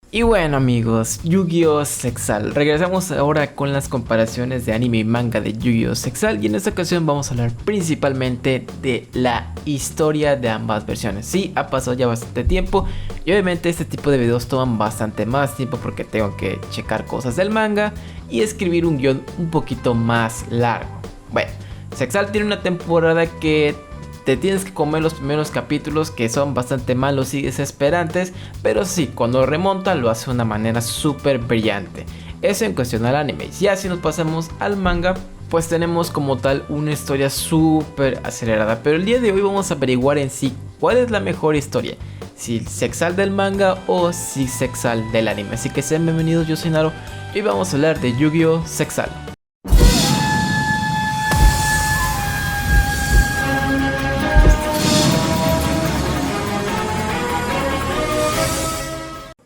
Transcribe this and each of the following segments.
Y bueno amigos, Yu-Gi-Oh! Sexal. Regresamos ahora con las comparaciones de anime y manga de Yu-Gi-Oh! Sexal. Y en esta ocasión vamos a hablar principalmente de la historia de ambas versiones. Sí, ha pasado ya bastante tiempo y obviamente este tipo de videos toman bastante más tiempo porque tengo que checar cosas del manga y escribir un guión un poquito más largo. Bueno, Sexal tiene una temporada que te tienes que comer los primeros capítulos, que son bastante malos y desesperantes, pero sí, cuando remonta lo hace de una manera súper brillante. Eso en cuestión al anime. Ya si nos pasamos al manga, pues tenemos como tal una historia súper acelerada. Pero el día de hoy vamos a averiguar en sí cuál es la mejor historia, si Sexal del manga o si Sexal del anime. Así que sean bienvenidos, yo soy Naro y hoy vamos a hablar de Yu-Gi-Oh! Sexal.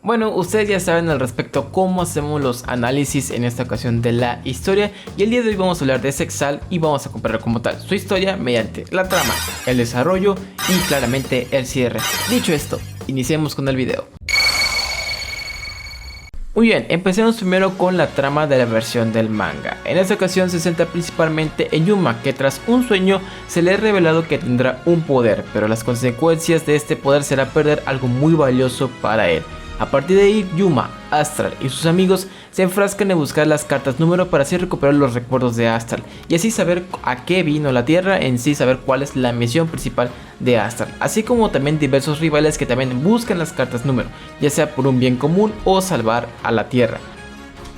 Bueno, ustedes ya saben al respecto cómo hacemos los análisis en esta ocasión de la historia, y el día de hoy vamos a hablar de Sexal y vamos a comparar como tal su historia mediante la trama, el desarrollo y claramente el cierre. Dicho esto, iniciemos con el video. Muy bien, empecemos primero con la trama de la versión del manga. En esta ocasión se centra principalmente en Yuma, que tras un sueño se le ha revelado que tendrá un poder, pero las consecuencias de este poder será perder algo muy valioso para él. A partir de ahí, Yuma, Astral y sus amigos se enfrascan en buscar las cartas número para así recuperar los recuerdos de Astral y así saber a qué vino la Tierra, en sí saber cuál es la misión principal de Astral, así como también diversos rivales que también buscan las cartas número, ya sea por un bien común o salvar a la Tierra.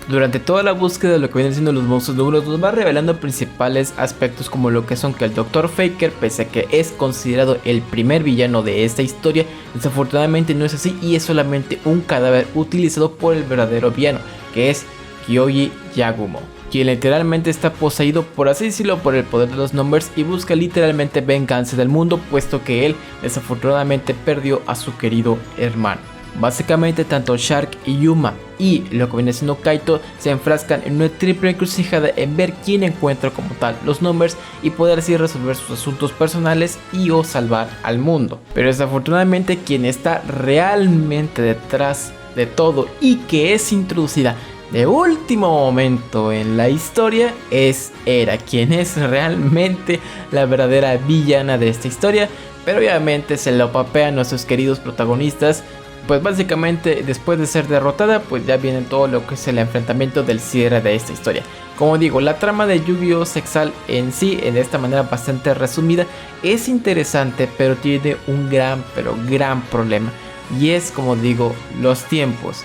Durante toda la búsqueda de lo que vienen siendo los monstruos números nos va revelando principales aspectos como lo que son que el Dr. Faker, pese a que es considerado el primer villano de esta historia, desafortunadamente no es así y es solamente un cadáver utilizado por el verdadero villano, que es Kyoji Yagumo, quien literalmente está poseído, por así decirlo, por el poder de los numbers y busca literalmente venganza del mundo, puesto que él desafortunadamente perdió a su querido hermano. Básicamente tanto Shark y Yuma y lo que viene siendo Kaito se enfrascan en una triple encrucijada en ver quién encuentra como tal los numbers y poder así resolver sus asuntos personales y o salvar al mundo. Pero desafortunadamente quien está realmente detrás de todo y que es introducida de último momento en la historia es Era, quien es realmente la verdadera villana de esta historia. Pero obviamente se lo papean nuestros queridos protagonistas. Pues básicamente después de ser derrotada, pues ya viene todo lo que es el enfrentamiento del cierre de esta historia. Como digo, la trama de Yu-Gi-Oh! Sexal en sí, en esta manera bastante resumida, es interesante, pero tiene un gran problema. Y es, como digo, los tiempos.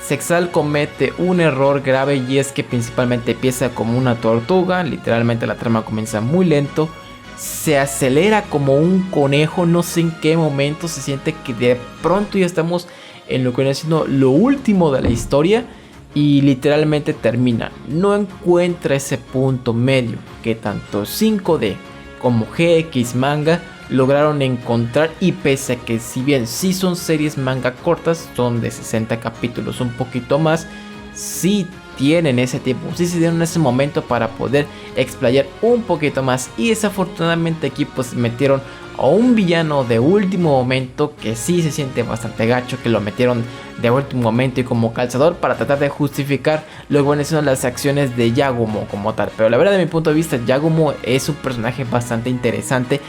Sexal comete un error grave y es que principalmente empieza como una tortuga, literalmente la trama comienza muy lento. Se acelera como un conejo, no sé en qué momento se siente que de pronto ya estamos en lo que viene siendo lo último de la historia y literalmente termina. No encuentra ese punto medio que tanto 5D como GX Manga lograron encontrar, y pese a que si bien sí son series manga cortas, son de 60 capítulos un poquito más, sí tienen ese tiempo, sí se dieron ese momento para poder explayar un poquito más, y desafortunadamente aquí pues metieron a un villano de último momento que sí se siente bastante gacho, que lo metieron de último momento y como calzador para tratar de justificar lo que van a ser las acciones de Yagumo como tal. Pero la verdad, de mi punto de vista, Yagumo es un personaje bastante interesante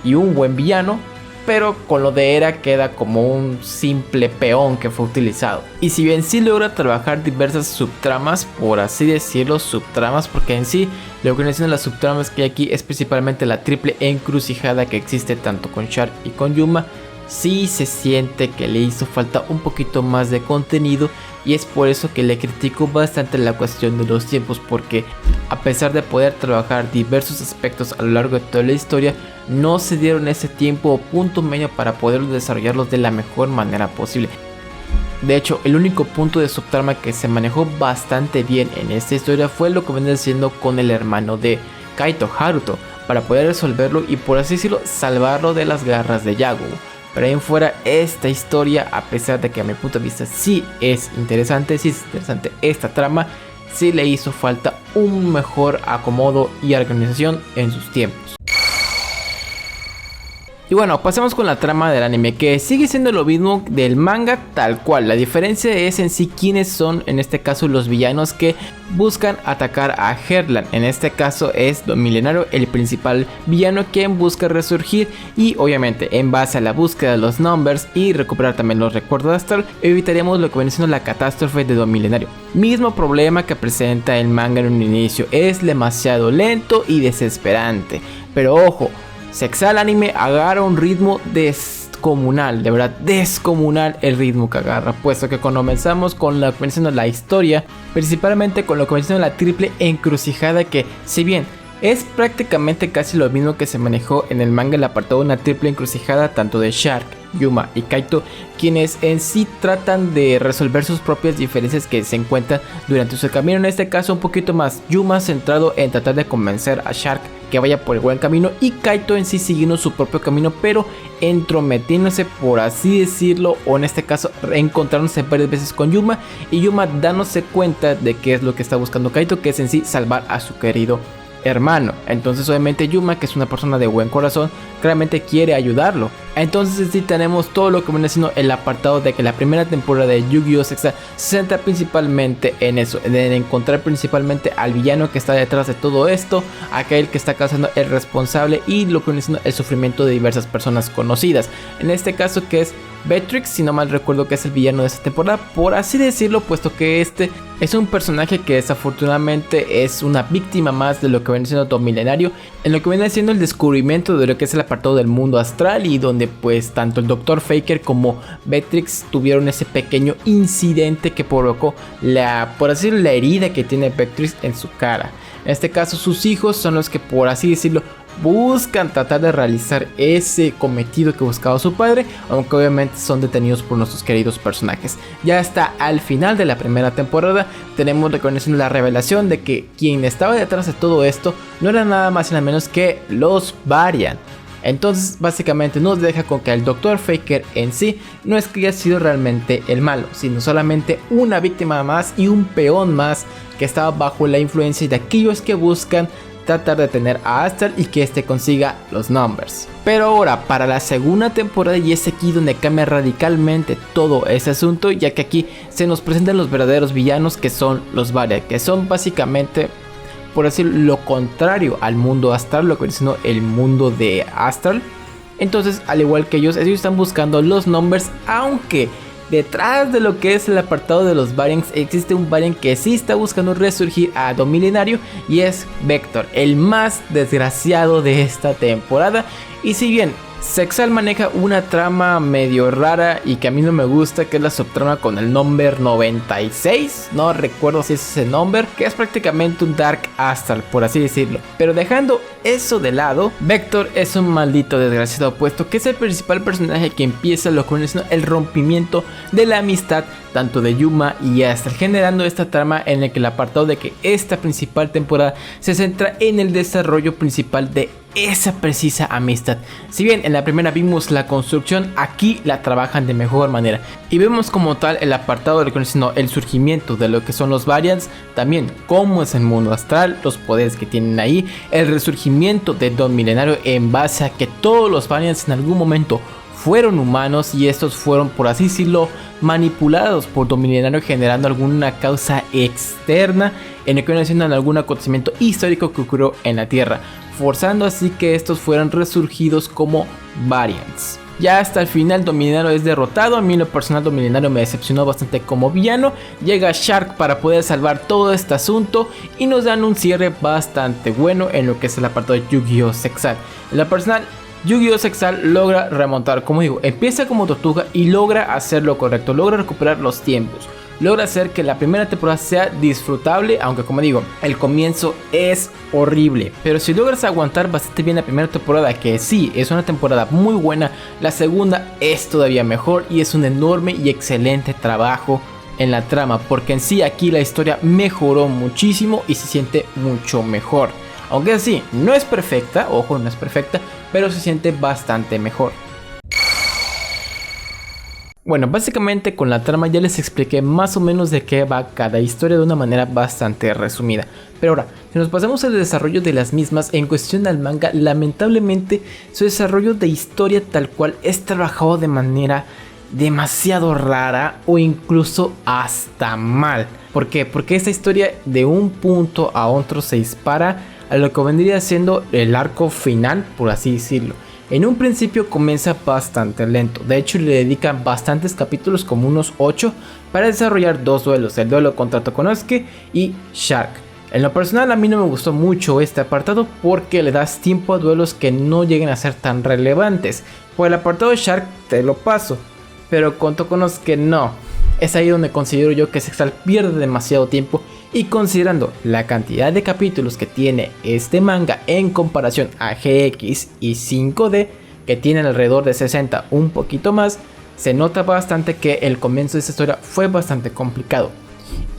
y un buen villano, pero con lo de Era queda como un simple peón que fue utilizado. Y si bien sí logra trabajar diversas subtramas, por así decirlo, subtramas, porque en sí lo que dicen las subtramas que hay aquí es principalmente la triple encrucijada que existe tanto con Shark y con Yuma, sí se siente que le hizo falta un poquito más de contenido, y es por eso que le critico bastante la cuestión de los tiempos, porque a pesar de poder trabajar diversos aspectos a lo largo de toda la historia, no se dieron ese tiempo o punto medio para poder desarrollarlos de la mejor manera posible. De hecho, el único punto de subtrama que se manejó bastante bien en esta historia fue lo que viene siendo con el hermano de Kaito, Haruto, para poder resolverlo y, por así decirlo, salvarlo de las garras de Yagumo. Pero ahí en fuera, esta historia, a pesar de que a mi punto de vista sí es interesante esta trama, sí le hizo falta un mejor acomodo y organización en sus tiempos. Y bueno, pasemos con la trama del anime, que sigue siendo lo mismo del manga tal cual. La diferencia es en sí quiénes son, en este caso, los villanos que buscan atacar a Heartland. En este caso es Don Milenario, el principal villano, quien busca resurgir y obviamente en base a la búsqueda de los numbers y recuperar también los recuerdos de Astral, evitaríamos lo que viene siendo la catástrofe de Don Milenario. Mismo problema que presenta el manga en un inicio, es demasiado lento y desesperante. Pero ojo, Sexal Anime agarra un ritmo descomunal, de verdad descomunal el ritmo que agarra, puesto que cuando comenzamos con lo que viene siendo la historia, principalmente con lo que viene siendo la triple encrucijada, que si bien es prácticamente casi lo mismo que se manejó en el manga, el apartado de una triple encrucijada tanto de Shark, Yuma y Kaito, quienes en sí tratan de resolver sus propias diferencias que se encuentran durante su camino. En este caso un poquito más Yuma centrado en tratar de convencer a Shark que vaya por el buen camino, y Kaito en sí siguiendo su propio camino, pero entrometiéndose, por así decirlo, o en este caso encontrándose varias veces con Yuma, y Yuma dándose cuenta de qué es lo que está buscando Kaito, que es en sí salvar a su querido hermano. Entonces obviamente Yuma, que es una persona de buen corazón, claramente quiere ayudarlo. Entonces sí tenemos todo lo que viene siendo el apartado de que la primera temporada de Yu-Gi-Oh! Sexal se centra principalmente en eso, en encontrar principalmente al villano que está detrás de todo esto, aquel que está causando el responsable y lo que viene siendo el sufrimiento de diversas personas conocidas. En este caso que es Beatrix, si no mal recuerdo, que es el villano de esta temporada, por así decirlo, puesto que este es un personaje que desafortunadamente es una víctima más de lo que viene siendo Don Milenario, en lo que viene siendo el descubrimiento de lo que es el apartado del mundo astral, y donde pues tanto el Dr. Faker como Beatrix tuvieron ese pequeño incidente que provocó por así decirlo, la herida que tiene Beatrix en su cara. En este caso sus hijos son los que, por así decirlo, buscan tratar de realizar ese cometido que buscaba su padre, aunque obviamente son detenidos por nuestros queridos personajes. Ya hasta al final de la primera temporada tenemos la revelación de que quien estaba detrás de todo esto no era nada más y nada menos que los Varian. Entonces básicamente nos deja con que el Dr. Faker en sí no es que haya sido realmente el malo, sino solamente una víctima más y un peón más que estaba bajo la influencia de aquellos que buscan tratar de detener a Astral y que este consiga los numbers. Pero ahora para la segunda temporada, y es aquí donde cambia radicalmente todo ese asunto, ya que aquí se nos presentan los verdaderos villanos, que son los Varian, que son básicamente, por decir lo contrario al mundo astral, lo que viene siendo el mundo de Astral. Entonces al igual que ellos están buscando los numbers, aunque detrás de lo que es el apartado de los Varians existe un Varian que sí está buscando resurgir a Don Milenario, y es Vector, el más desgraciado de esta temporada. Y si bien Sexal maneja una trama medio rara y que a mí no me gusta, que es la subtrama con el number 96, no recuerdo si es ese number, que es prácticamente un Dark Astral, por así decirlo. Pero dejando eso de lado, Vector es un maldito desgraciado, puesto que es el principal personaje que empieza lo que es el rompimiento de la amistad tanto de Yuma y Astral, generando esta trama en el que el apartado de que esta principal temporada se centra en el desarrollo principal de esa precisa amistad. Si bien en la primera vimos la construcción, aquí la trabajan de mejor manera y vemos como tal el apartado de el surgimiento de lo que son los Variants, también cómo es el mundo astral, los poderes que tienen ahí, el resurgimiento de Don Milenario en base a que todos los Variants en algún momento fueron humanos y estos fueron, por así decirlo, manipulados por Don Milenario, generando alguna causa externa en el que no haciendo algún acontecimiento histórico que ocurrió en la Tierra, forzando así que estos fueran resurgidos como Variants. Ya hasta el final Don Milenario es derrotado. A mí en lo personal Don Milenario me decepcionó bastante como villano. Llega Shark para poder salvar todo este asunto y nos dan un cierre bastante bueno en lo que es el apartado de Yu-Gi-Oh! Sexal. En lo personal, Yu-Gi-Oh! Sexal logra remontar, como digo, empieza como tortuga y logra hacer lo correcto, logra recuperar los tiempos, logra hacer que la primera temporada sea disfrutable, aunque como digo, el comienzo es horrible, pero si logras aguantar bastante bien la primera temporada, que sí, es una temporada muy buena, la segunda es todavía mejor y es un enorme y excelente trabajo en la trama, porque en sí aquí la historia mejoró muchísimo y se siente mucho mejor. Aunque así, no es perfecta, ojo, no es perfecta, pero se siente bastante mejor. Bueno, básicamente con la trama ya les expliqué más o menos de qué va cada historia de una manera bastante resumida. Pero ahora, si nos pasamos al desarrollo de las mismas en cuestión al manga, lamentablemente su desarrollo de historia tal cual es trabajado de manera demasiado rara o incluso hasta mal. ¿Por qué? Porque esta historia de un punto a otro se dispara a lo que vendría siendo el arco final, por así decirlo. En un principio comienza bastante lento, de hecho le dedican bastantes capítulos, como unos 8, para desarrollar dos duelos, el duelo contra Tokonosuke y Shark. En lo personal a mí no me gustó mucho este apartado porque le das tiempo a duelos que no lleguen a ser tan relevantes. Por el apartado de Shark te lo paso, pero con Tokonosuke no. Es ahí donde considero yo que Sexal pierde demasiado tiempo, y considerando la cantidad de capítulos que tiene este manga en comparación a GX y 5D, que tienen alrededor de 60, un poquito más, se nota bastante que el comienzo de esta historia fue bastante complicado.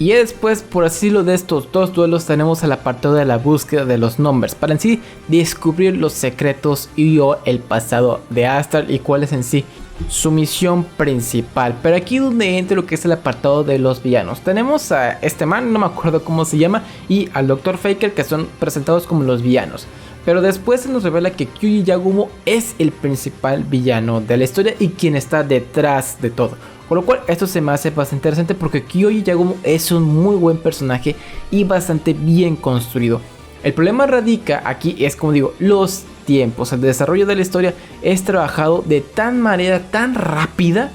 Y después, por así decirlo, de estos dos duelos tenemos el apartado de la búsqueda de los nombres, para en sí descubrir los secretos y o el pasado de Astral y cuál es en sí su misión principal. Pero aquí donde entra lo que es el apartado de los villanos. Tenemos a este man, no me acuerdo cómo se llama, y al Dr. Faker, que son presentados como los villanos. Pero después se nos revela que Kyuji Yagumo es el principal villano de la historia y quien está detrás de todo. Por lo cual esto se me hace bastante interesante porque Kyuji Yagumo es un muy buen personaje y bastante bien construido. El problema radica aquí es, como digo, los tiempos. El desarrollo de la historia es trabajado de tan manera tan rápida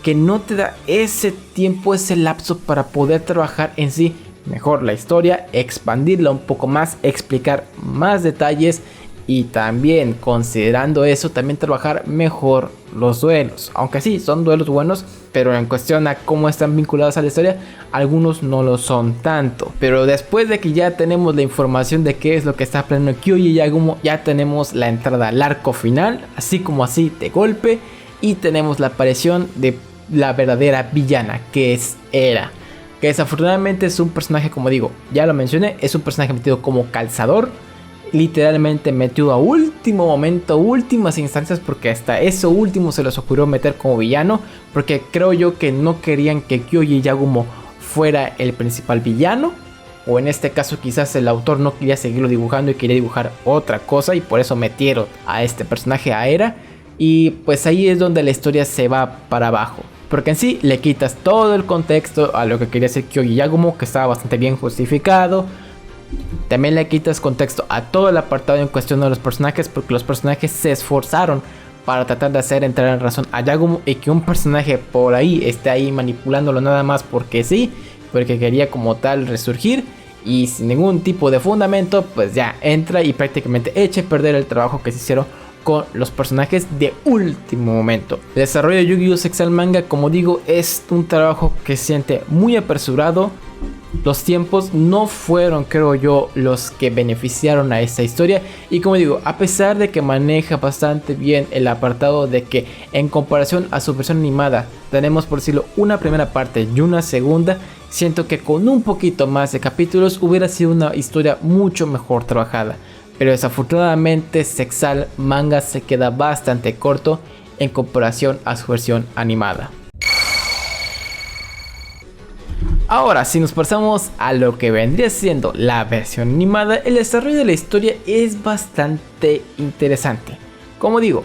que no te da ese tiempo, ese lapso para poder trabajar en sí mejor la historia, expandirla un poco más, explicar más detalles y también, considerando eso, también trabajar mejor los duelos. Aunque sí, son duelos buenos, pero en cuestión a cómo están vinculados a la historia, algunos no lo son tanto. Pero después de que ya tenemos la información de qué es lo que está planeando Kyuji Yagumo, ya tenemos la entrada al arco final, así como así de golpe, y tenemos la aparición de la verdadera villana, que es Era. Que desafortunadamente es un personaje, como digo, ya lo mencioné, es un personaje metido como calzador. Literalmente metido a último momento, últimas instancias, porque hasta eso último se les ocurrió meter como villano, porque creo yo que no querían que Kyuji Yagumo fuera el principal villano, o en este caso quizás el autor no quería seguirlo dibujando y quería dibujar otra cosa, y por eso metieron a este personaje, a Era, y pues ahí es donde la historia se va para abajo. Porque en sí le quitas todo el contexto a lo que quería hacer Kyuji Yagumo, que estaba bastante bien justificado. También le quitas contexto a todo el apartado en cuestión de los personajes, porque los personajes se esforzaron para tratar de hacer entrar en razón a Yagumo, y que un personaje por ahí esté ahí manipulándolo nada más porque sí, porque quería como tal resurgir y sin ningún tipo de fundamento, pues ya entra y prácticamente echa a perder el trabajo que se hicieron con los personajes de último momento. El desarrollo de Yu-Gi-Oh! Sexal Manga, como digo, es un trabajo que se siente muy apresurado. Los tiempos no fueron, creo yo, los que beneficiaron a esta historia. Y como digo, a pesar de que maneja bastante bien el apartado de que en comparación a su versión animada tenemos, por decirlo, una primera parte y una segunda, siento que con un poquito más de capítulos hubiera sido una historia mucho mejor trabajada. Pero desafortunadamente Sexal Manga se queda bastante corto en comparación a su versión animada. Ahora, si nos pasamos a lo que vendría siendo la versión animada, el desarrollo de la historia es bastante interesante. Como digo,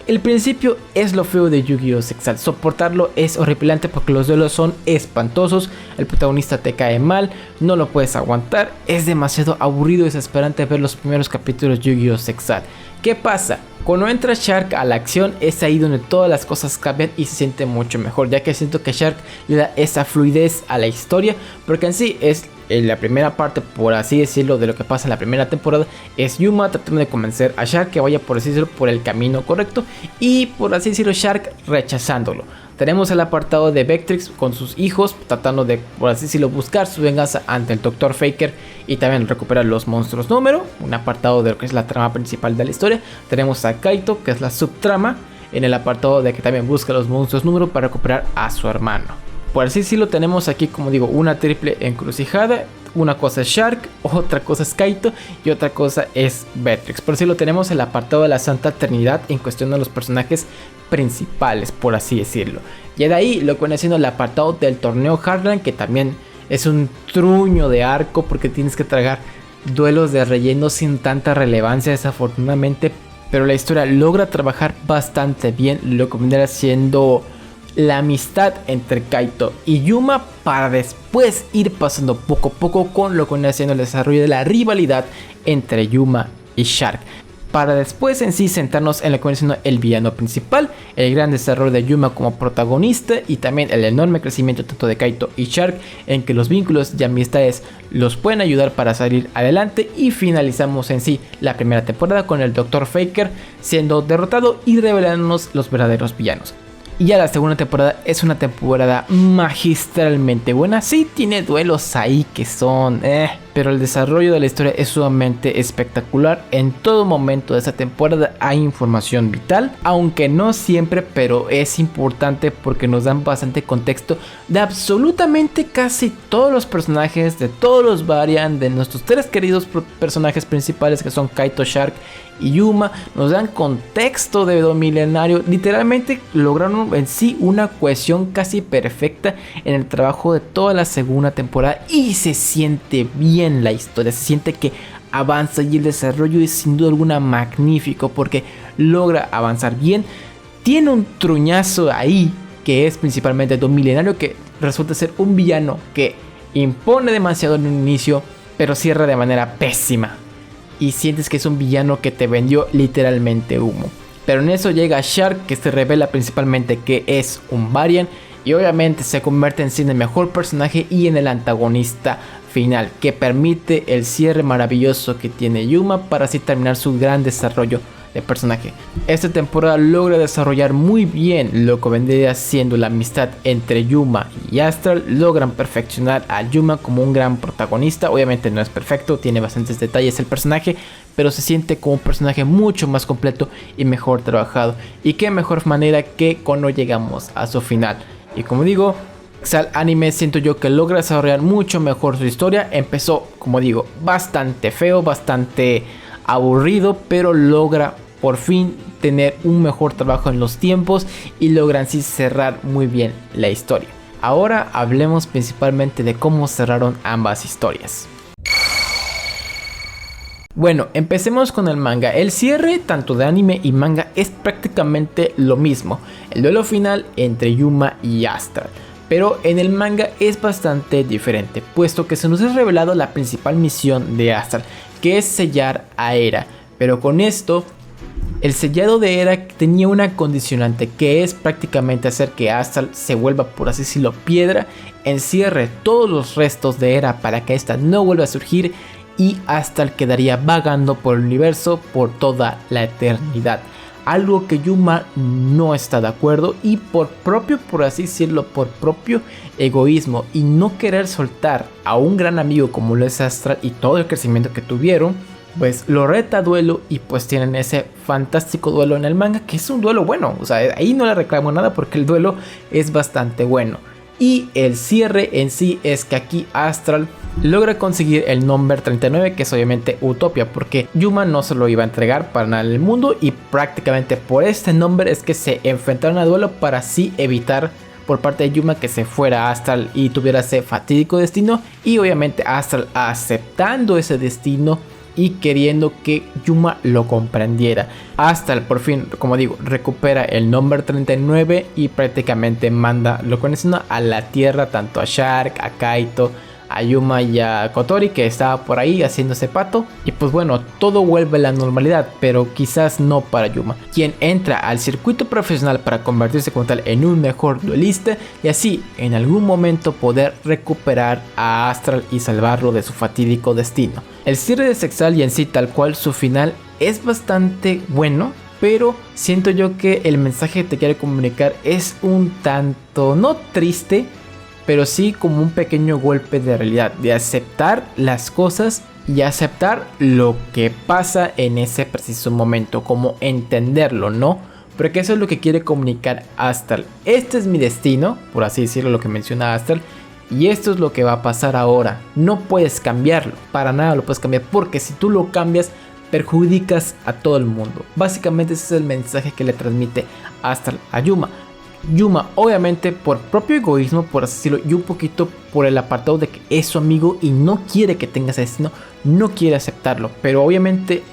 el principio es lo feo de Yu-Gi-Oh! Sexal. Soportarlo es horripilante porque los duelos son espantosos, el protagonista te cae mal, no lo puedes aguantar, es demasiado aburrido y desesperante ver los primeros capítulos de Yu-Gi-Oh! Sexal. ¿Qué pasa? Cuando entra Shark a la acción es ahí donde todas las cosas cambian y se siente mucho mejor, ya que siento que Shark le da esa fluidez a la historia, porque en sí es la primera parte, por así decirlo, de lo que pasa en la primera temporada. Es Yuma tratando de convencer a Shark que vaya, por así decirlo, por el camino correcto, y por así decirlo Shark rechazándolo. Tenemos el apartado de Vectrix con sus hijos tratando de, por así decirlo, buscar su venganza ante el Dr. Faker y también recuperar los monstruos número, un apartado de lo que es la trama principal de la historia. Tenemos a Kaito, que es la subtrama, en el apartado de que también busca los monstruos número para recuperar a su hermano. Por así decirlo, tenemos aquí, como digo, una triple encrucijada. Una cosa es Shark, otra cosa es Kaito y otra cosa es Vectrix. Por así lo tenemos el apartado de la Santa Trinidad en cuestión de los personajes principales, por así decirlo. Y de ahí lo que viene siendo el apartado del torneo Heartland, que también es un truño de arco porque tienes que tragar duelos de relleno sin tanta relevancia desafortunadamente, pero la historia logra trabajar bastante bien lo que vendrá siendo la amistad entre Kaito y Yuma, para después ir pasando poco a poco con lo que viene siendo el desarrollo de la rivalidad entre Yuma y Shark, para después en sí sentarnos en lo que viene siendo el villano principal, el gran desarrollo de Yuma como protagonista y también el enorme crecimiento tanto de Kaito y Shark, en que los vínculos y amistades los pueden ayudar para salir adelante, y finalizamos en sí la primera temporada con el Dr. Faker siendo derrotado y revelándonos los verdaderos villanos. Y ya la segunda temporada es una temporada magistralmente buena. Sí tiene duelos ahí que son pero el desarrollo de la historia es sumamente espectacular. En todo momento de esta temporada hay información vital, aunque no siempre, pero es importante porque nos dan bastante contexto de absolutamente casi todos los personajes, de todos los variant, de nuestros tres queridos personajes principales que son Kaito, Shark y Yuma. Nos dan contexto de Domilenario. Literalmente lograron en sí una cohesión casi perfecta en el trabajo de toda la segunda temporada, y se siente bien la historia, se siente que avanza, y el desarrollo es sin duda alguna magnífico porque logra avanzar bien. Tiene un truñazo ahí que es principalmente Domilenario, que resulta ser un villano que impone demasiado en un inicio pero cierra de manera pésima, y sientes que es un villano que te vendió literalmente humo. Pero en eso llega Shark, que se revela principalmente que es un variant, y obviamente se convierte en sí en el mejor personaje y en el antagonista final, que permite el cierre maravilloso que tiene Yuma para así terminar su gran desarrollo de personaje. Esta temporada logra desarrollar muy bien lo que vendría siendo la amistad entre Yuma y Astral. Logran perfeccionar a Yuma como un gran protagonista. Obviamente no es perfecto, tiene bastantes detalles el personaje, pero se siente como un personaje mucho más completo y mejor trabajado. Y qué mejor manera que cuando llegamos a su final. Y como digo, Exalt Anime siento yo que logra desarrollar mucho mejor su historia. Empezó, como digo, bastante feo, bastante aburrido, pero logra por fin tener un mejor trabajo en los tiempos y logran sí cerrar muy bien la historia. Ahora hablemos principalmente de cómo cerraron ambas historias. Bueno, empecemos con el manga. El cierre tanto de anime y manga es prácticamente lo mismo, el duelo final entre Yuma y Astral. Pero en el manga es bastante diferente, puesto que se nos ha revelado la principal misión de Astral, que es sellar a Era. Pero con esto, el sellado de Era tenía una condicionante, que es prácticamente hacer que Astral se vuelva, por así decirlo, piedra, encierre todos los restos de Era para que esta no vuelva a surgir, y Astral quedaría vagando por el universo por toda la eternidad. Algo que Yuma no está de acuerdo, y por así decirlo, por propio egoísmo y no querer soltar a un gran amigo como lo es Astral y todo el crecimiento que tuvieron, pues lo reta a duelo, y pues tienen ese fantástico duelo en el manga, que es un duelo bueno. O sea, ahí no le reclamo nada porque el duelo es bastante bueno. Y el cierre en sí es que aquí Astral logra conseguir el number 39, que es obviamente Utopia, porque Yuma no se lo iba a entregar para nada en el mundo, y prácticamente por este number es que se enfrentaron a duelo para así evitar por parte de Yuma que se fuera Astral y tuviera ese fatídico destino, y obviamente Astral aceptando ese destino y queriendo que Yuma lo comprendiera. Astral por fin, como digo, recupera el number 39 y prácticamente manda lo conocido a la tierra tanto a Shark, a Kaito, a Yuma y a Kotori, que estaba por ahí haciéndose pato. Y pues bueno, todo vuelve a la normalidad, pero quizás no para Yuma, quien entra al circuito profesional para convertirse como tal en un mejor duelista, y así en algún momento poder recuperar a Astral y salvarlo de su fatídico destino. El cierre de Sexal y en sí tal cual su final es bastante bueno, pero siento yo que el mensaje que te quiere comunicar es un tanto, no triste, pero sí como un pequeño golpe de realidad, de aceptar las cosas y aceptar lo que pasa en ese preciso momento, como entenderlo, ¿no? Porque eso es lo que quiere comunicar Astral. Este es mi destino, por así decirlo, lo que menciona Astral, y esto es lo que va a pasar ahora. No puedes cambiarlo, para nada lo puedes cambiar, porque si tú lo cambias, perjudicas a todo el mundo. Básicamente ese es el mensaje que le transmite Astral a Yuma. Yuma, obviamente por propio egoísmo, por así decirlo, y un poquito por el apartado de que es su amigo y no quiere que tenga ese destino, no quiere aceptarlo, pero obviamente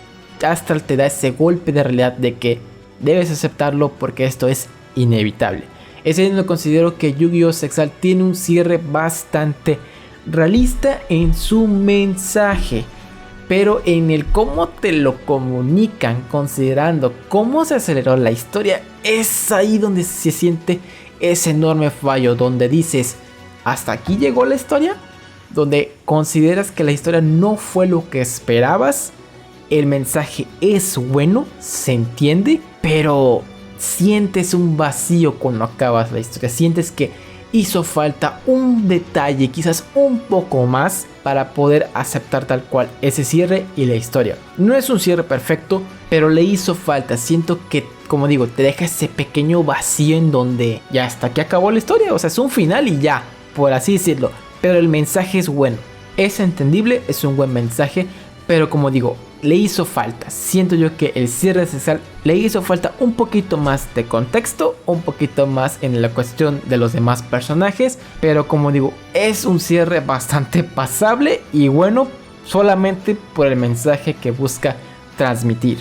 Astral te da ese golpe de realidad de que debes aceptarlo porque esto es inevitable. Es ahí donde considero que Yu-Gi-Oh! Zexal tiene un cierre bastante realista en su mensaje, pero en el cómo te lo comunican, considerando cómo se aceleró la historia, es ahí donde se siente ese enorme fallo, donde dices, ¿hasta aquí llegó la historia? Donde consideras que la historia no fue lo que esperabas, el mensaje es bueno, se entiende, pero sientes un vacío cuando acabas la historia, sientes que hizo falta un detalle, quizás un poco más, para poder aceptar tal cual ese cierre y la historia. No es un cierre perfecto, pero le hizo falta. Siento que, como digo, te deja ese pequeño vacío en donde ya hasta aquí acabó la historia. O sea, es un final y ya, por así decirlo. Pero el mensaje es bueno, es entendible, es un buen mensaje, pero como digo, le hizo falta. Siento yo que el cierre de Zexal le hizo falta un poquito más de contexto, un poquito más en la cuestión de los demás personajes, pero como digo, es un cierre bastante pasable y bueno, solamente por el mensaje que busca transmitir.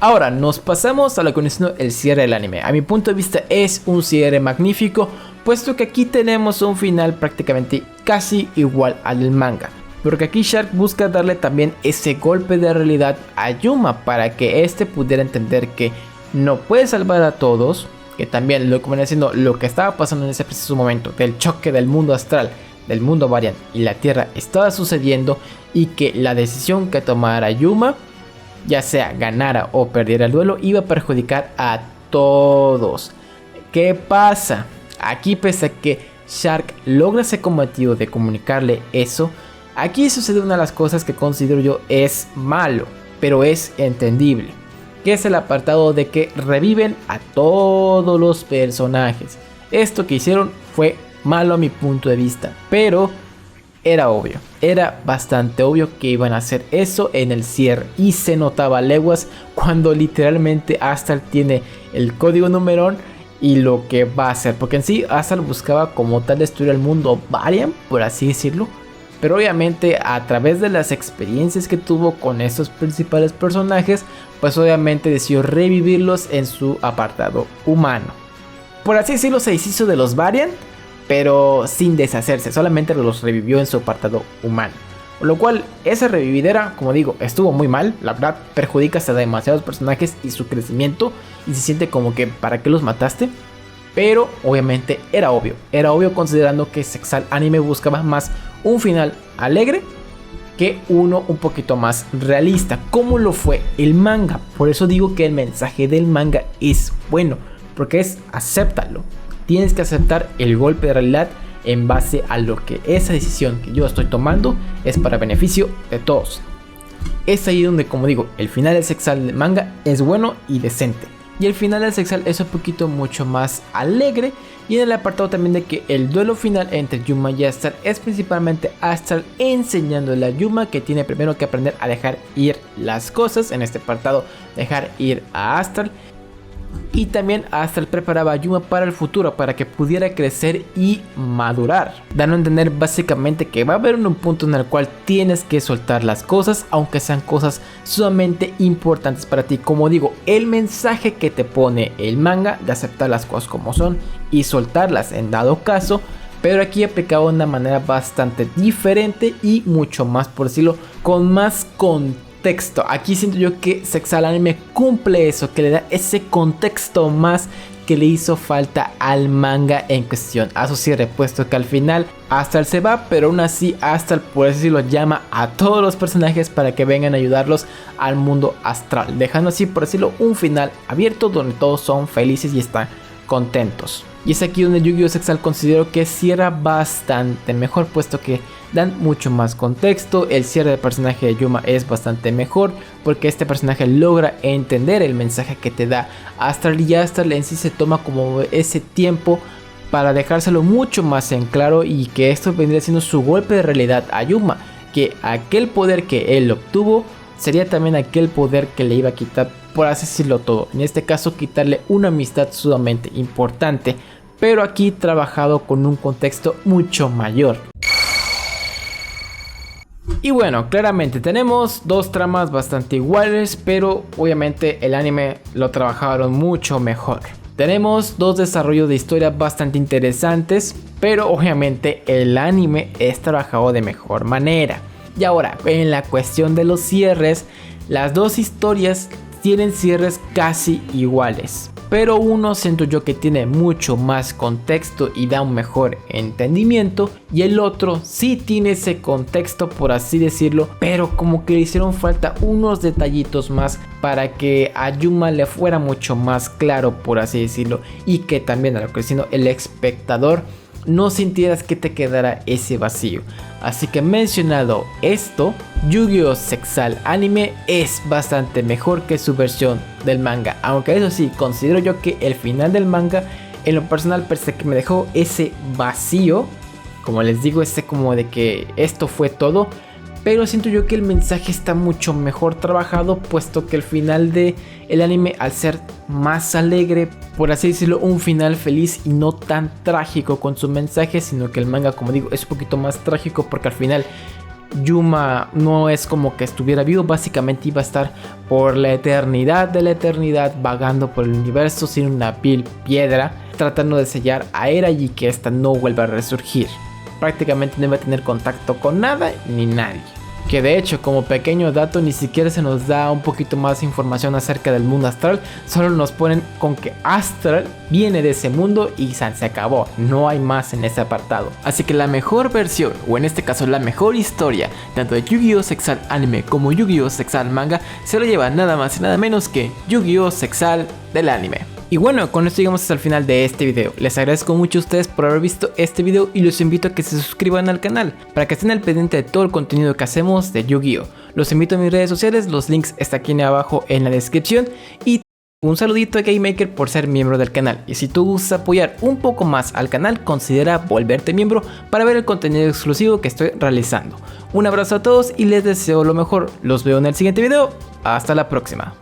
Ahora nos pasamos a lo que viene siendo el cierre del anime. A mi punto de vista es un cierre magnífico, puesto que aquí tenemos un final prácticamente casi igual al del manga. Porque aquí Shark busca darle también ese golpe de realidad a Yuma para que este pudiera entender que no puede salvar a todos, que también lo que viene siendo lo que estaba pasando en ese preciso momento del choque del mundo astral, del mundo Varian y la Tierra estaba sucediendo, y que la decisión que tomara Yuma, ya sea ganara o perdiera el duelo, iba a perjudicar a todos. ¿Qué pasa? Aquí, pese a que Shark logra ese cometido de comunicarle eso, aquí sucede una de las cosas que considero yo es malo, pero es entendible, que es el apartado de que reviven a todos los personajes. Esto que hicieron fue malo a mi punto de vista, pero era obvio, era bastante obvio que iban a hacer eso en el cierre, y se notaba a leguas cuando literalmente Astral tiene el código numerón y lo que va a hacer, porque en sí Astral buscaba como tal destruir el mundo Varian, por así decirlo. Pero obviamente a través de las experiencias que tuvo con estos principales personajes, pues obviamente decidió revivirlos en su apartado humano. Por así decirlo, se deshizo de los Varian, pero sin deshacerse, solamente los revivió en su apartado humano. Por lo cual esa revividera, como digo, estuvo muy mal, la verdad perjudica hasta demasiados personajes y su crecimiento, y se siente como que ¿para qué los mataste? Pero obviamente era obvio considerando que Zexal Anime buscaba más un final alegre que uno un poquito más realista, como lo fue el manga. Por eso digo que el mensaje del manga es bueno, porque es acéptalo, tienes que aceptar el golpe de realidad en base a lo que esa decisión que yo estoy tomando es para beneficio de todos. Es ahí donde, como digo, el final del Zexal del manga es bueno y decente, y el final del Zexal es un poquito mucho más alegre. Y en el apartado también de que el duelo final entre Yuma y Astral es principalmente Astral enseñándole a Yuma que tiene primero que aprender a dejar ir las cosas. En este apartado, dejar ir a Astral. Y también Astral preparaba a Yuma para el futuro, para que pudiera crecer y madurar, dando a entender básicamente que va a haber un punto en el cual tienes que soltar las cosas, aunque sean cosas sumamente importantes para ti. Como digo, el mensaje que te pone el manga de aceptar las cosas como son y soltarlas en dado caso, pero aquí aplicado de una manera bastante diferente y mucho más, por decirlo, con más contexto. Aquí siento yo que Zexal Anime cumple eso, que le da ese contexto más que le hizo falta al manga en cuestión a su cierre, puesto que al final Astral se va, pero aún así Astral, por eso lo llama a todos los personajes para que vengan a ayudarlos al mundo astral, dejando así, por decirlo, un final abierto donde todos son felices y están contentos. Y es aquí donde Yu-Gi-Oh! Zexal considero que cierra bastante mejor, puesto que dan mucho más contexto. El cierre del personaje de Yuma es bastante mejor, porque este personaje logra entender el mensaje que te da Astral, y Astral en sí se toma como ese tiempo para dejárselo mucho más en claro, y que esto vendría siendo su golpe de realidad a Yuma. que aquel poder que él obtuvo sería también aquel poder que le iba a quitar, por así decirlo, todo. En este caso, quitarle una amistad sumamente importante, pero aquí trabajado con un contexto mucho mayor. Y bueno, claramente tenemos dos tramas bastante iguales, pero obviamente el anime lo trabajaron mucho mejor. Tenemos dos desarrollos de historia bastante interesantes, pero obviamente el anime es trabajado de mejor manera. Y ahora, en la cuestión de los cierres, las dos historias tienen cierres casi iguales, pero uno siento yo que tiene mucho más contexto y da un mejor entendimiento, y el otro sí tiene ese contexto, por así decirlo, pero como que le hicieron falta unos detallitos más para que a Yuma le fuera mucho más claro, por así decirlo, y que también a lo que siendo el espectador no sintieras que te quedara ese vacío. Así que mencionado esto, Yu-Gi-Oh! Sexal Anime es bastante mejor que su versión del manga, aunque eso sí, considero yo que el final del manga en lo personal parece que me dejó ese vacío, como les digo, ese como de que esto fue todo. Pero siento yo que el mensaje está mucho mejor trabajado, puesto que el final de el anime, al ser más alegre, por así decirlo, un final feliz y no tan trágico con su mensaje, sino que el manga, como digo, es un poquito más trágico, porque al final Yuma no es como que estuviera vivo, básicamente iba a estar por la eternidad de la eternidad vagando por el universo sin una vil piedra, tratando de sellar a Era y que esta no vuelva a resurgir. Prácticamente no iba a tener contacto con nada ni nadie. Que de hecho, como pequeño dato, ni siquiera se nos da un poquito más información acerca del mundo astral. Solo nos ponen con que Astral viene de ese mundo y se acabó. No hay más en ese apartado. Así que la mejor versión, o en este caso la mejor historia, tanto de Yu-Gi-Oh! Sexal Anime como Yu-Gi-Oh! Sexal Manga, se lo lleva nada más y nada menos que Yu-Gi-Oh! Sexal del anime. Y bueno, con esto llegamos hasta el final de este video. Les agradezco mucho a ustedes por haber visto este video y los invito a que se suscriban al canal para que estén al pendiente de todo el contenido que hacemos de Yu-Gi-Oh! Los invito a mis redes sociales, los links están aquí abajo en la descripción, y un saludito a GameMaker por ser miembro del canal. Y si tú gustas apoyar un poco más al canal, considera volverte miembro para ver el contenido exclusivo que estoy realizando. Un abrazo a todos y les deseo lo mejor. Los veo en el siguiente video. Hasta la próxima.